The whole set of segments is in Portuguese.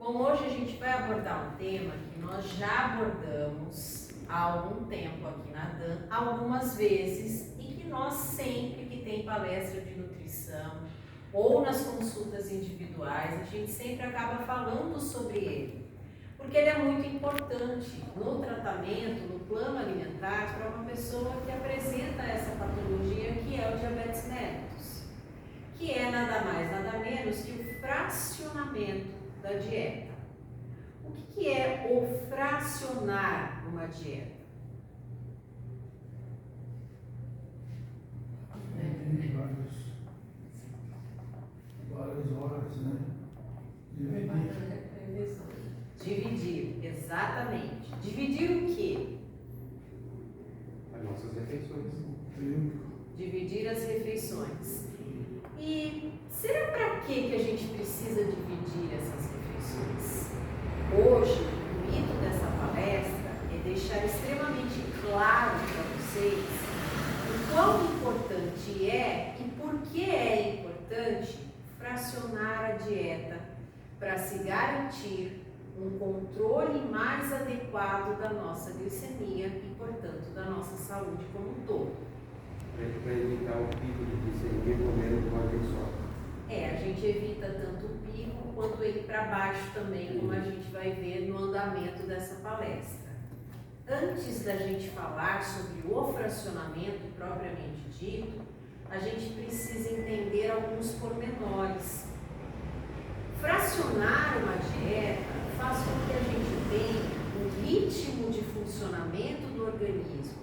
Bom, hoje a gente vai abordar um tema que nós já abordamos há algum tempo aqui na DAN, algumas vezes, e que nós sempre que tem palestra de nutrição ou nas consultas individuais, a gente sempre acaba falando sobre ele, porque ele é muito importante no tratamento, no plano alimentar, para uma pessoa que apresenta essa patologia que é o diabetes mellitus, que é nada mais, nada menos que o fracionamento da dieta. O que é o fracionar uma dieta? Várias horas, né? Dividir, exatamente. Dividir o quê? As nossas refeições. Dividir as refeições. E será para que a gente precisa dividir essas refeições? Hoje, o mito dessa palestra é deixar extremamente claro para vocês o quão importante é e por que é importante fracionar a dieta para se garantir um controle mais adequado da nossa glicemia e, portanto, da nossa saúde como um todo. Para evitar o pico de glicemia comendo de uma vez só. A gente evita tanto o pico quanto ele para baixo também, como a gente vai ver no andamento dessa palestra. Antes da gente falar sobre o fracionamento propriamente dito, a gente precisa entender alguns pormenores. Fracionar uma dieta faz com que a gente tenha um ritmo de funcionamento do organismo,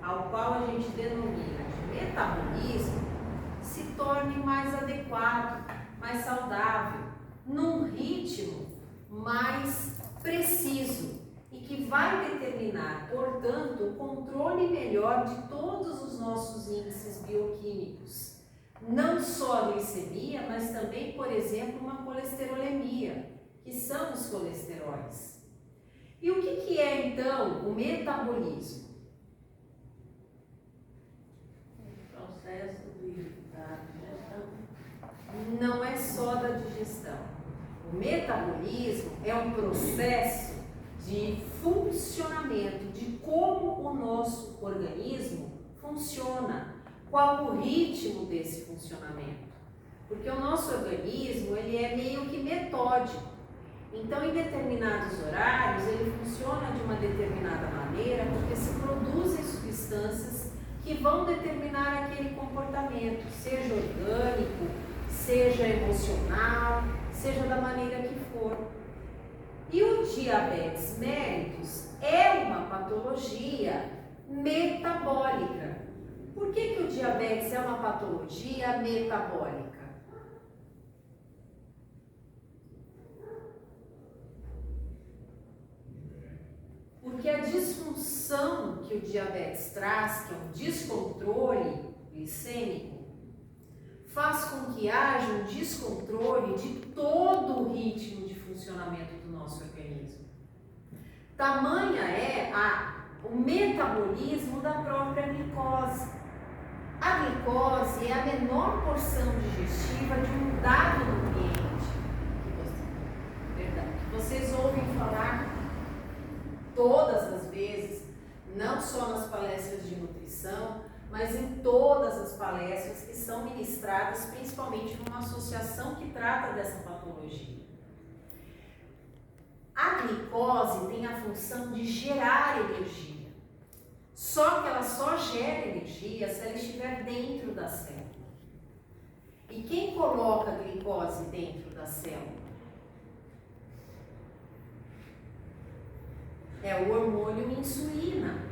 ao qual a gente denomina de metabolismo, se torne mais adequado, mais saudável, num ritmo mais preciso e que vai determinar, portanto, o controle melhor de todos os nossos índices bioquímicos. Não só a glicemia, mas também, por exemplo, uma colesterolemia, que são os colesteróis. E o que é, então, o metabolismo? Processo da digestão. Não é só da digestão. O metabolismo é um processo de funcionamento, de como o nosso organismo funciona, qual o ritmo desse funcionamento. Porque o nosso organismo, ele é meio que metódico. Então, em determinados horários, ele funciona de uma determinada maneira, porque se produzem substâncias que vão determinar aquele comportamento, seja orgânico, seja emocional, seja da maneira que for. E o diabetes mellitus é uma patologia metabólica. Por que o diabetes é uma patologia metabólica? Porque a disfunção que o diabetes traz, que é um descontrole glicêmico, faz com que haja um descontrole de todo o ritmo de funcionamento do nosso organismo. Tamanha é o metabolismo da própria glicose. A glicose é a menor porção digestiva de um dado nutriente que vocês ouvem falar todas as vezes, não só nas palestras de nutrição, mas em todas as palestras que são ministradas, principalmente numa associação que trata dessa patologia. A glicose tem a função de gerar energia, só que ela só gera energia se ela estiver dentro da célula. E quem coloca a glicose dentro da célula? É o hormônio insulina.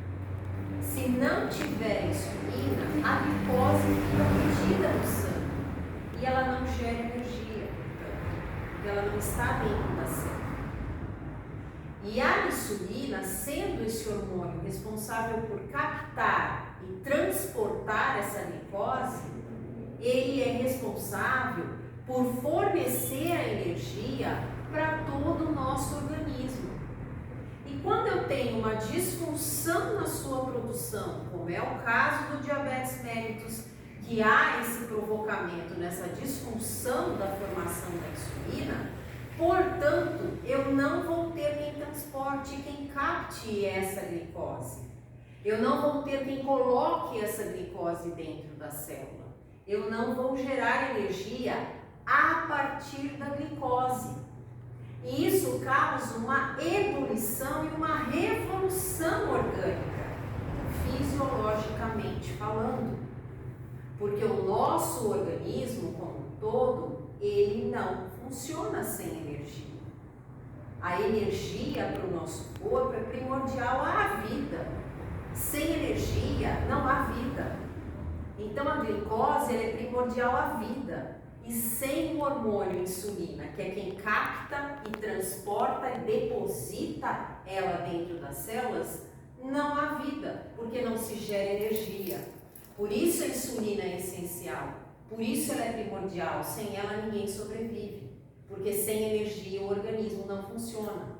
Se não tiver insulina, a glicose fica retida no sangue e ela não gera energia, porque ela não está dentro da célula. E a insulina, sendo esse hormônio responsável por captar e transportar essa glicose, ele é responsável por fornecer a energia para todo o nosso organismo. E quando eu tenho uma disfunção na sua produção, como é o caso do diabetes mellitus, que há esse provocamento nessa disfunção da formação da insulina, portanto, eu transporte quem capte essa glicose. Eu não vou ter quem coloque essa glicose dentro da célula. Eu não vou gerar energia a partir da glicose. E isso causa uma ebulição e uma revolução orgânica, fisiologicamente falando. Porque o nosso organismo como um todo, ele não funciona sem energia. A energia para o nosso corpo é primordial à vida. Sem energia não há vida. Então a glicose ela é primordial à vida. E sem o hormônio insulina, que é quem capta e transporta e deposita ela dentro das células, não há vida, porque não se gera energia. Por isso a insulina é essencial, por isso ela é primordial. Sem ela ninguém sobrevive, porque sem energia o organismo não funciona.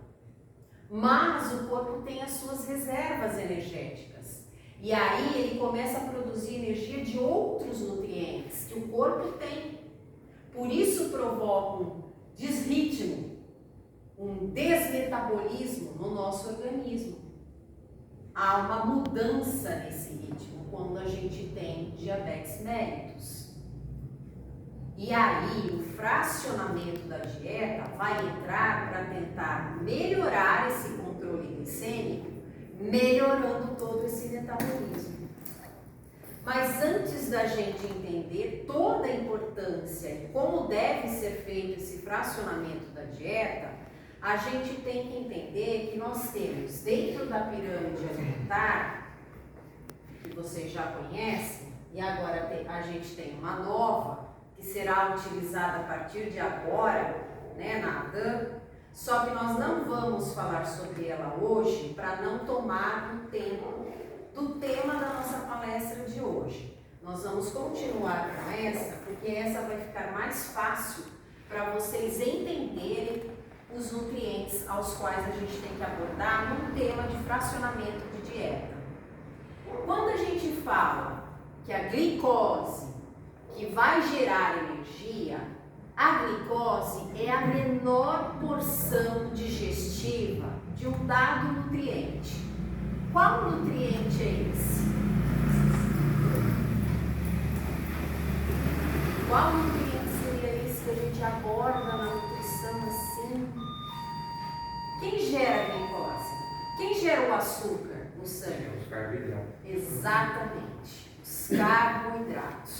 Mas o corpo tem as suas reservas energéticas. E aí ele começa a produzir energia de outros nutrientes que o corpo tem. Por isso provoca um desritmo, um desmetabolismo no nosso organismo. Há uma mudança nesse ritmo quando a gente tem diabetes mellitus. E aí o fracionamento da dieta vai entrar para tentar melhorar esse controle glicêmico, melhorando todo esse metabolismo. Mas antes da gente entender toda a importância e como deve ser feito esse fracionamento da dieta, a gente tem que entender que nós temos dentro da pirâmide alimentar, que vocês já conhecem, e agora a gente tem uma nova, que será utilizada a partir de agora, né, na ADAM, só que nós não vamos falar sobre ela hoje para não tomar o tempo do tema da nossa palestra de hoje. Nós vamos continuar com essa, porque essa vai ficar mais fácil para vocês entenderem os nutrientes aos quais a gente tem que abordar no tema de fracionamento de dieta. Quando a gente fala que a glicose, que vai gerar energia, a glicose é a menor porção digestiva de um dado nutriente. Qual nutriente é esse? Qual nutriente seria esse que a gente aborda na nutrição assim? Quem gera a glicose? Quem gera o açúcar no sangue? Os carboidratos. Exatamente, os carboidratos.